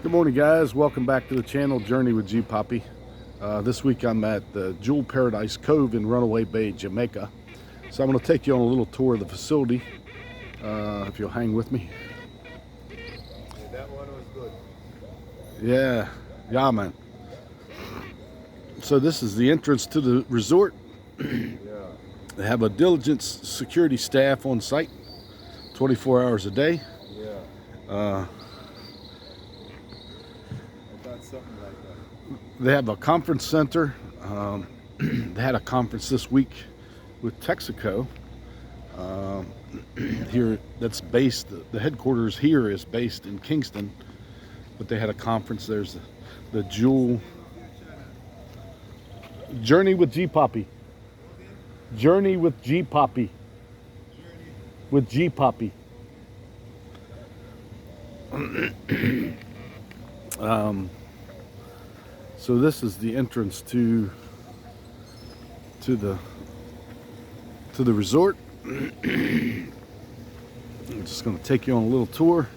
Good morning, guys. Welcome back to the channel, Journey with G Poppy. This week I'm at the Jewel Paradise Cove in Runaway Bay, Jamaica. So I'm going to take you on a little tour of the facility, if you'll hang with me. Yeah, that one was good. Yeah, man. So this is the entrance to the resort. Yeah. They have a diligent security staff on site, 24 hours a day. Yeah. Uh, I thought something like that. They have a conference center. They had a conference this week with Texaco. Here, that's based. The headquarters here is based in Kingston, but they had a conference. There's the Jewel Journey with G Poppy. Journey with G Poppy. With G Poppy. So this is the entrance to the resort. I'm just going to take you on a little tour.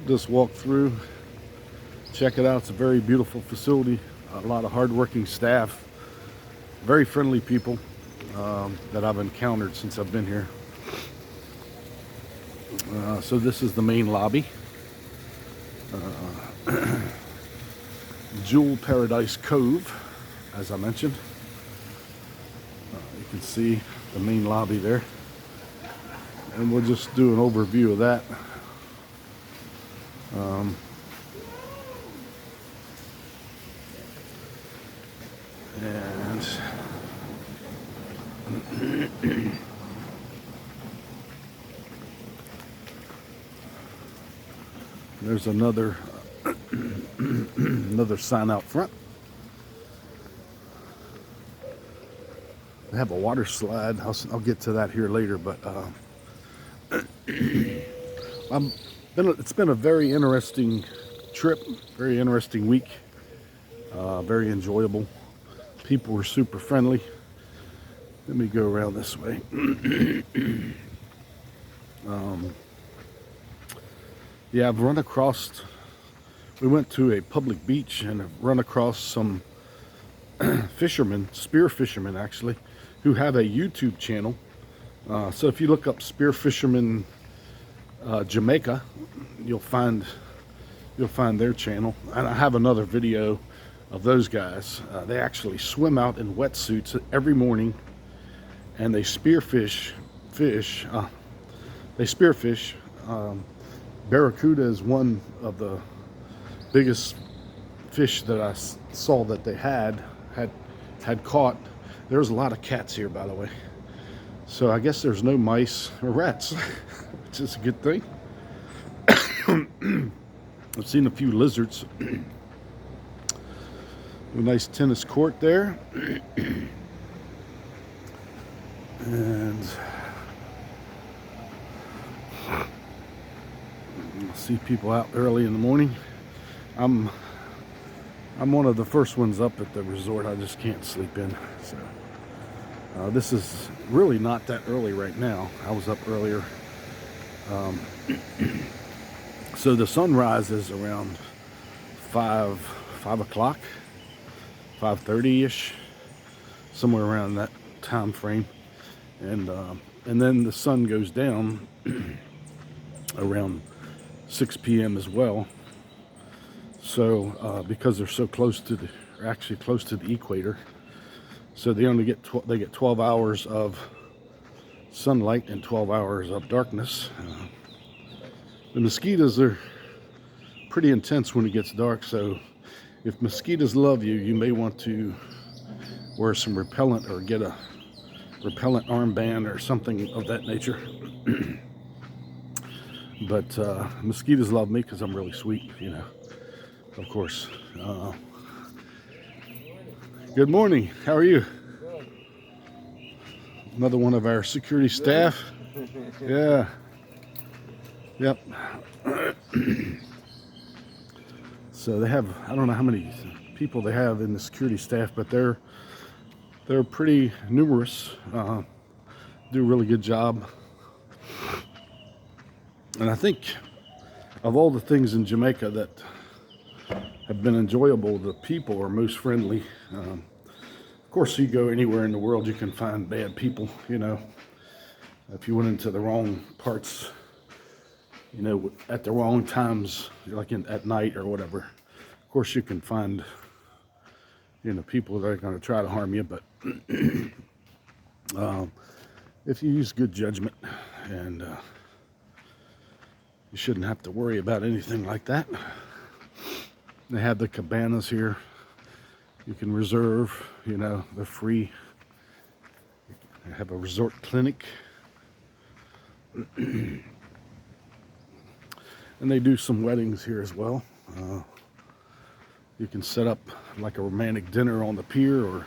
Just walk through, check it out. It's a very beautiful facility. A lot of hardworking staff, very friendly people that I've encountered since I've been here. So this is the main lobby. Jewel Paradise Cove, as I mentioned. You can see the main lobby there. And we'll just do an overview of that. And there's another another sign out front. They have a water slide. I'll get to that here later, but it's been a very interesting trip, very interesting week, very enjoyable. People were super friendly. Let me go around this way. Yeah, I've run across, we went to a public beach and I've run across some fishermen, spear fishermen actually, who have a YouTube channel. So if you look up spear fishermen Jamaica, you'll find their channel. And I have another video of those guys. They actually swim out in wetsuits every morning and they spearfish fish. They spearfish. Barracuda is one of the biggest fish that I saw that they had caught. There's a lot of cats here, by the way. So I guess there's no mice or rats, which is a good thing. I've seen a few lizards. A nice tennis court there. And I see people out early in the morning. I'm one of the first ones up at the resort. I just can't sleep in. So this is really not that early right now. I was up earlier. So the sunrise is around 5 o'clock, 5:30-ish, somewhere around that time frame. And then the sun goes down around 6 p.m. as well. So because they're so close to actually close to the equator, so they only get 12 hours of sunlight and 12 hours of darkness. The mosquitoes are pretty intense when it gets dark, so if mosquitoes love you, you may want to wear some repellent or get a repellent armband or something of that nature. But mosquitoes love me because I'm really sweet, you know, of course. Good morning. How are you? Another one of our security staff. Yeah. Yep. So they have, I don't know how many people they have in the security staff, but they're pretty numerous. Do a really good job. And I think of all the things in Jamaica that have been enjoyable. The people are most friendly. Of course, you go anywhere in the world, you can find bad people, you know. If you went into the wrong parts, you know, at the wrong times, like at night or whatever, of course you can find, you know, people that are going to try to harm you. But if you use good judgment, and you shouldn't have to worry about anything like that. They have the cabanas here. You can reserve, you know, they're free. They have a resort clinic. And they do some weddings here as well. You can set up like a romantic dinner on the pier or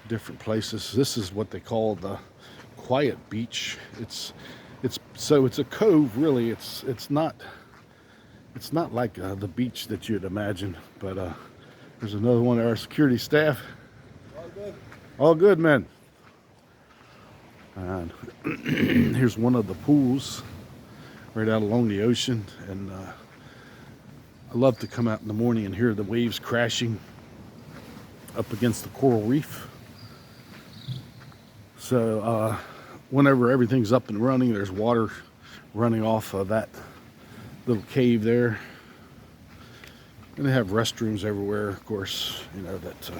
different places. This is what they call the quiet beach. It's a cove, really. It's not like the beach that you'd imagine. But there's another one of our security staff. All good. All good, man. And here's one of the pools right out along the ocean, and I love to come out in the morning and hear the waves crashing up against the coral reef. So whenever everything's up and running, there's water running off of that little cave there, and they have restrooms everywhere, of course. You know, that's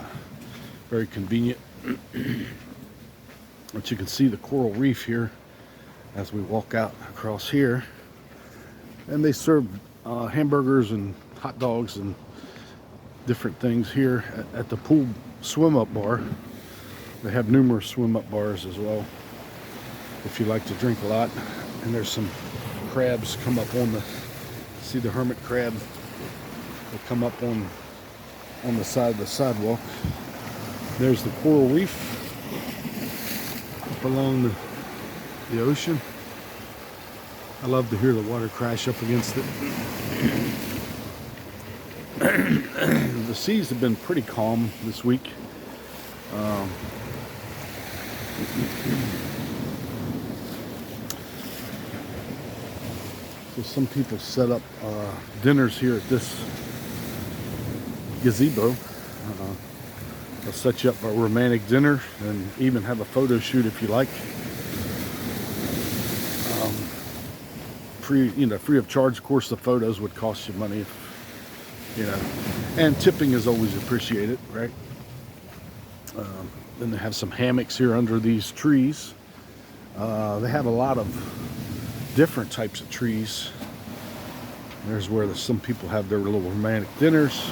very convenient. But you can see the coral reef here as we walk out across here, and they serve hamburgers and hot dogs and different things here at the pool swim up bar. They have numerous swim up bars as well if you like to drink a lot. And there's some crabs come up on the, see the hermit crab, they come up on the side of the sidewalk. There's the coral reef up along the ocean. I love to hear the water crash up against it. The seas have been pretty calm this week. So some people set up dinners here at this gazebo. They'll set you up a romantic dinner and even have a photo shoot if you like. Free of charge. Of course, the photos would cost you money, and tipping is always appreciated, right? Then they have some hammocks here under these trees. They have a lot of different types of trees. There's where some people have their little romantic dinners.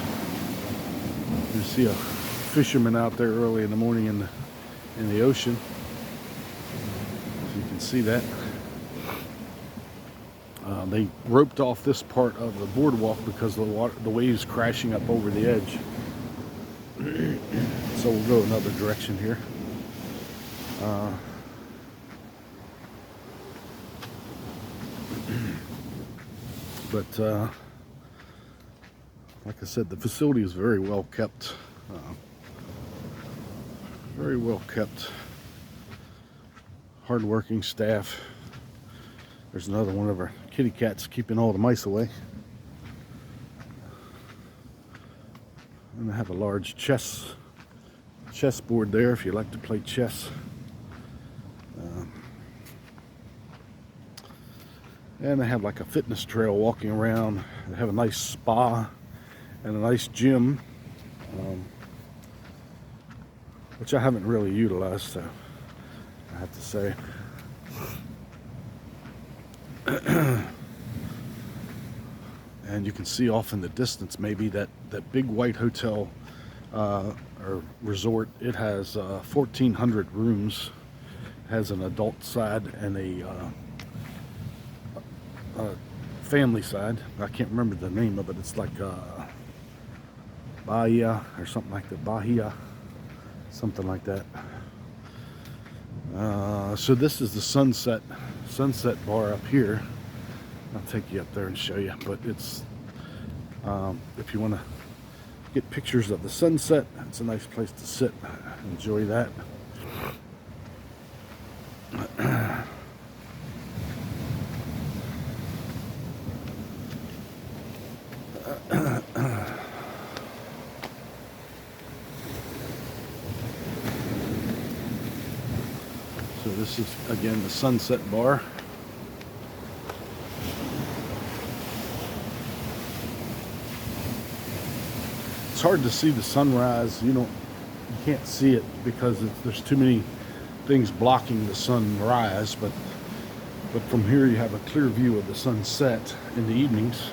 You see a fisherman out there early in the morning in the ocean. So you can see that. They roped off this part of the boardwalk because of the waves crashing up over the edge. So we'll go another direction here. But like I said, the facility is very well kept. Very well kept. Hard-working staff. There's another one of our kitty cats keeping all the mice away. And I have a large chessboard there if you like to play chess. And they have like a fitness trail walking around. They have a nice spa and a nice gym, which I haven't really utilized, so I have to say. And you can see off in the distance maybe that big white hotel or resort. It has 1,400 rooms. It has an adult side and a family side. I can't remember the name of it. It's like Bahia or something like that. Bahia, something like that. So this is the sunset bar up here. I'll take you up there and show you. But it's if you want to get pictures of the sunset, it's a nice place to sit. Enjoy that. This is again the Sunset Bar. It's hard to see the sunrise. You can't see it because there's too many things blocking the sunrise, but from here you have a clear view of the sunset in the evenings.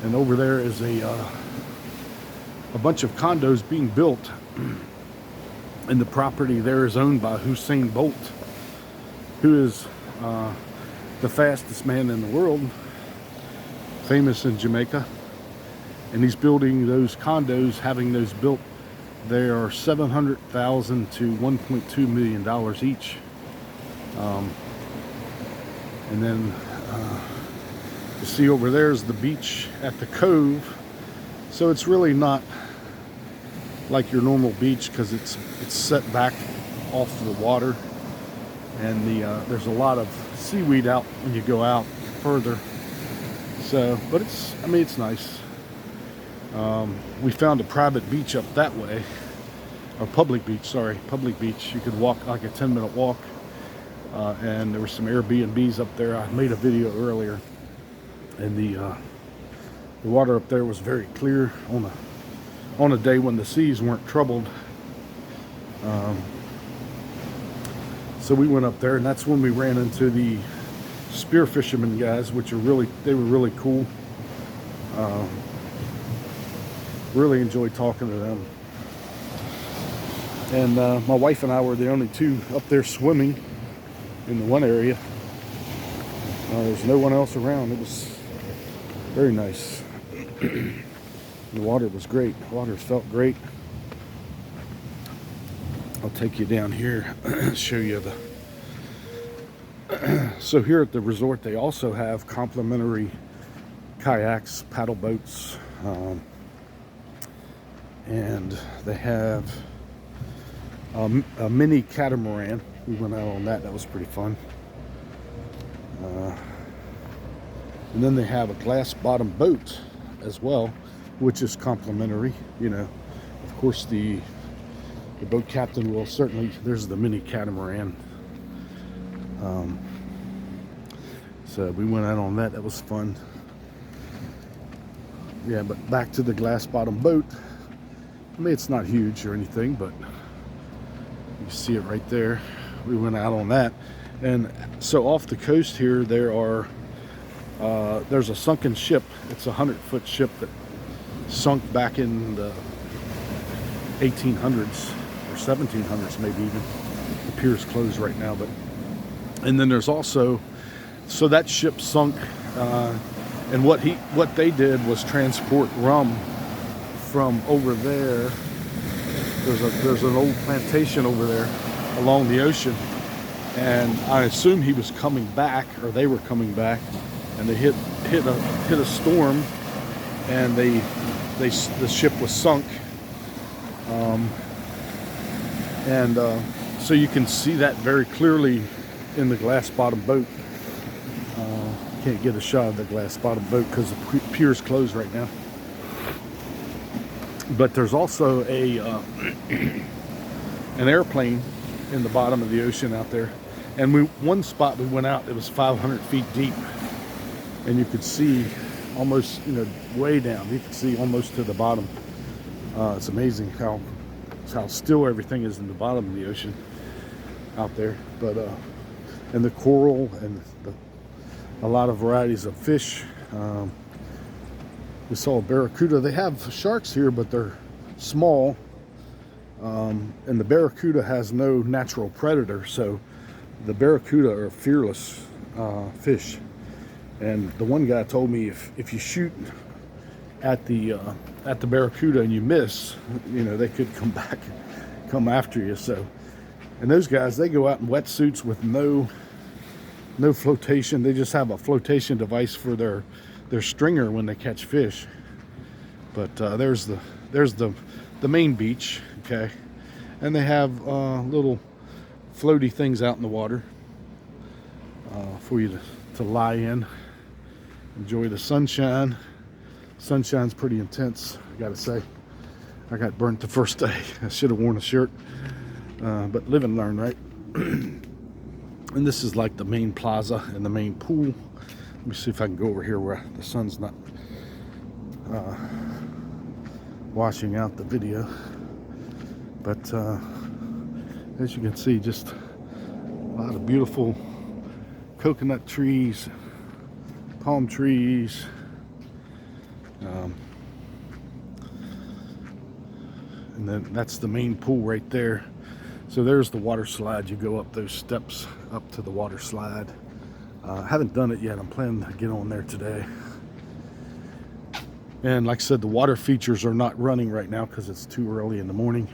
And over there is a bunch of condos being built, and the property there is owned by Usain Bolt, who is the fastest man in the world, famous in Jamaica. And he's building those condos, having those built. They are $700,000 to $1.2 million each. And then you see over there is the beach at the Cove. So it's really not like your normal beach because it's set back off the water, and there's a lot of seaweed out when you go out further. So, but it's nice. We found a private beach up that way, or public beach. You could walk like a 10-minute walk, and there were some Airbnbs up there. I made a video earlier, and the water up there was very clear on a day when the seas weren't troubled. So we went up there, and that's when we ran into the spear fishermen guys, which they were really cool. Really enjoyed talking to them. And my wife and I were the only two up there swimming in the one area. There's no one else around. It was very nice. The water was great. The water felt great. I'll take you down here, show you so here at the resort they also have complimentary kayaks, paddle boats, and they have a mini catamaran. We went out on that. That was pretty fun. And then they have a glass bottom boat as well, which is complimentary. Of course the boat captain will certainly. There's the mini catamaran. So we went out on that. That was fun. Yeah, but back to the glass bottom boat. It's not huge or anything, but you see it right there. We went out on that. And so off the coast here there's a sunken ship. It's a 100-foot ship that sunk back in the 1800s or 1700s, maybe even. The pier's closed right now, and then there's also, so that ship sunk, and what they did was transport rum from over there. There's an old plantation over there along the ocean, and I assume he was coming back, or they were coming back, and they hit a storm, and the ship was sunk, so you can see that very clearly in the glass bottom boat. Can't get a shot of the glass bottom boat because the pier's closed right now. But there's also an airplane in the bottom of the ocean out there. And one spot we went out, it was 500 feet deep, and you could see almost, way down. You could see almost to the bottom. It's amazing how still everything is in the bottom of the ocean out there. But and the coral and a lot of varieties of fish. We saw a barracuda. They have sharks here, but they're small. And the barracuda has no natural predator, so the barracuda are fearless fish. And the one guy told me if you shoot at the barracuda and you miss, they could come after you. So, and those guys, they go out in wetsuits with no flotation. They just have a flotation device for their stringer when they catch fish. But there's the main beach, okay, and they have little floaty things out in the water for you to lie in, enjoy the sunshine. Sunshine's pretty intense, I gotta say. I got burnt the first day. I should have worn a shirt, but live and learn, right? And this is like the main plaza and the main pool. Let me see if I can go over here where the sun's not washing out the video. But as you can see, just a lot of beautiful coconut trees, palm trees. And then that's the main pool right there. So there's the water slide. You go up those steps up to the water slide. I haven't done it yet. I'm planning to get on there today. And like I said, the water features are not running right now because it's too early in the morning.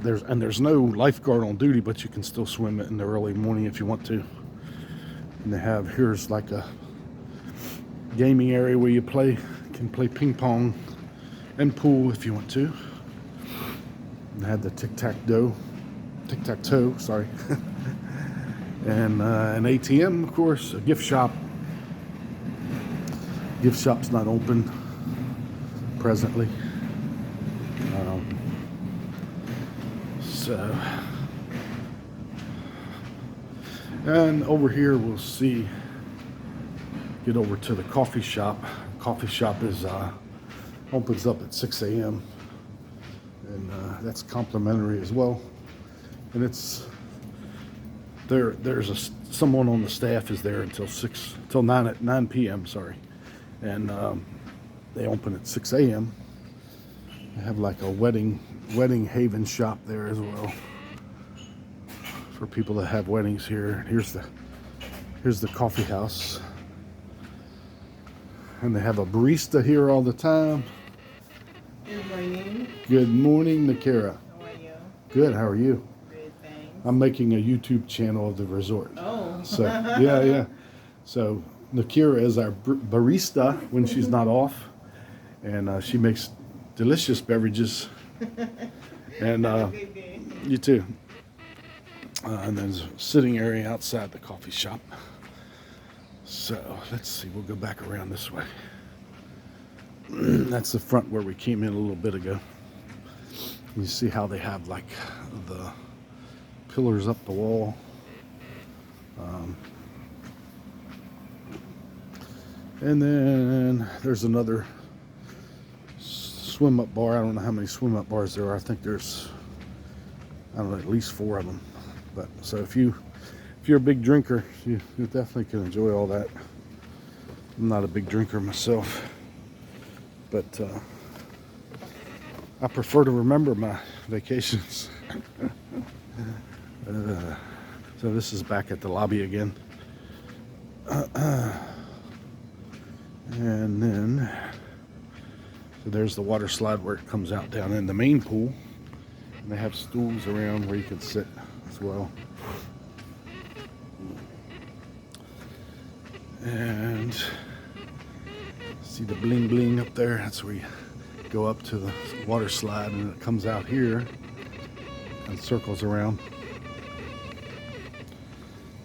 There's no lifeguard on duty, but you can still swim it in the early morning if you want to. And they have, here's like a gaming area where you can play ping pong and pool if you want to. And they had the tic-tac-toe, sorry. And an ATM, of course, a gift shop. Gift shop's not open presently. And over here we'll see, get over to the coffee shop. Coffee shop is opens up at 6 a.m. and that's complimentary as well. And it's there's someone on the staff is there until 9 p.m. Sorry, and they open at 6 a.m. They have like a wedding haven shop there as well for people that have weddings here. Here's the coffee house, and they have a barista here all the time. Good morning. Good morning, Nakira. How are you? Good. How are you? Good, thanks. I'm making a YouTube channel of the resort. Oh. So yeah. So Nakira is our barista when she's not off, and she makes delicious beverages. And Good day. you too. And there's a sitting area outside the coffee shop. So let's see. We'll go back around this way. That's the front where we came in a little bit ago. You see how they have like the pillars up the wall. And then there's another swim up bar. I don't know how many swim up bars there are. I think there's, I don't know, at least 4 of them. But so if you're a big drinker, you definitely can enjoy all that. I'm not a big drinker myself, but I prefer to remember my vacations. So this is back at the lobby again. And then, so there's the water slide where it comes out down in the main pool. And they have stools around where you can sit as well. And see the bling bling up there? That's where you go up to the water slide, and it comes out here and circles around.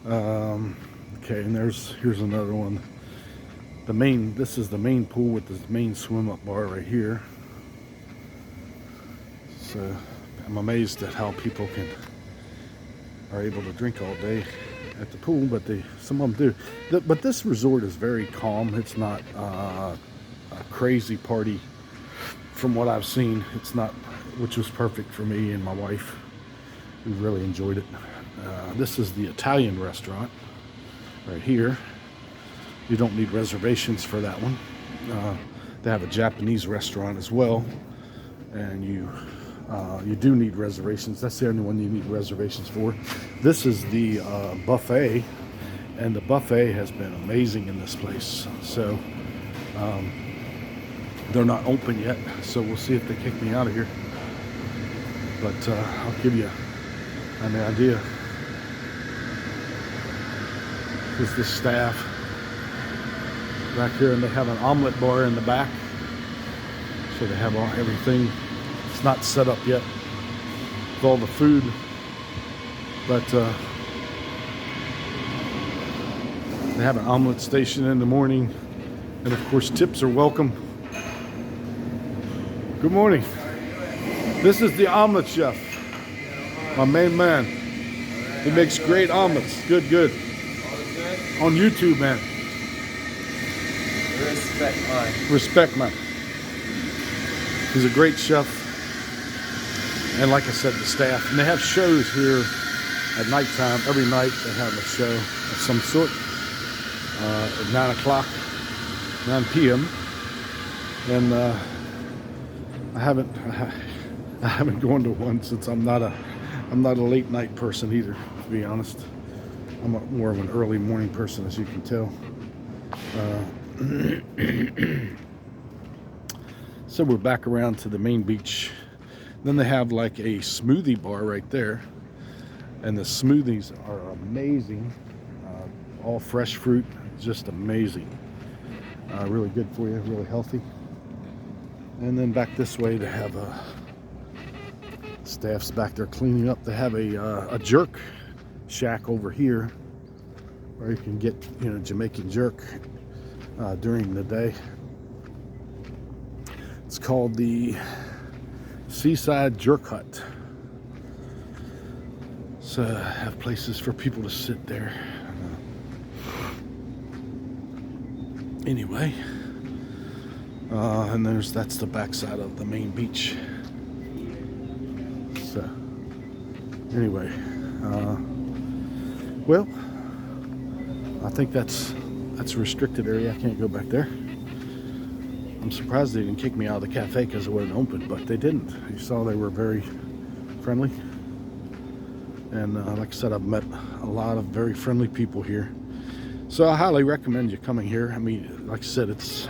Okay, and here's another one. This is the main pool with the main swim up bar right here. So I'm amazed at how people are able to drink all day at the pool, but some of them do. But this resort is very calm. It's not a crazy party from what I've seen. It's not, which was perfect for me and my wife. We really enjoyed it. This is the Italian restaurant right here. You don't need reservations for that one. They have a Japanese restaurant as well, and you do need reservations. That's the only one you need reservations for. This is the buffet, and the buffet has been amazing in this place. So they're not open yet, so we'll see if they kick me out of here. But I'll give you an idea. This is the staff back here, and they have an omelet bar in the back. So they have everything. It's not set up yet with all the food, but they have an omelet station in the morning, and of course tips are welcome. Good morning. This is the omelet chef. My main man. He makes great omelets. Good, good. All good? On YouTube, man. Respect mine. Respect, man. He's a great chef. And like I said, the staff. And they have shows here at nighttime. Every night they have a show of some sort. At 9 o'clock, 9 p.m. And I haven't gone to one since I'm not a late night person either, to be honest. I'm more of an early morning person, as you can tell. So we're back around to the main beach. Then they have like a smoothie bar right there, and the smoothies are amazing. All fresh fruit, just amazing. Really good for you, really healthy. And then back this way they have staff's back there cleaning up. They have a jerk shack over here where you can get, you know, Jamaican jerk during the day. It's called the Seaside Jerk Hut. So have places for people to sit there. Anyway, and that's the backside of the main beach. So anyway, well, I think that's a restricted area. I can't go back there. I'm surprised they didn't kick me out of the cafe because it wasn't open, but they didn't. You saw they were very friendly. And like I said, I've met a lot of very friendly people here. So I highly recommend you coming here. I mean, like I said, it's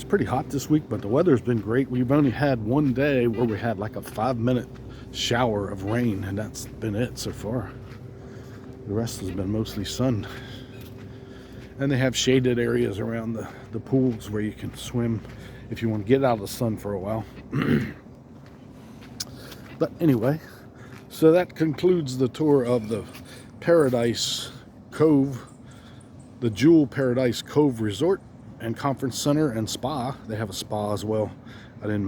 pretty hot this week, but the weather's been great. We've only had one day where we had like a 5-minute shower of rain, and that's been it so far. The rest has been mostly sun. And they have shaded areas around the pools where you can swim if you want to get out of the sun for a while. But anyway, so that concludes the tour of the Paradise Cove, the Jewel Paradise Cove Resort and Conference Center and Spa. They have a spa as well. I didn't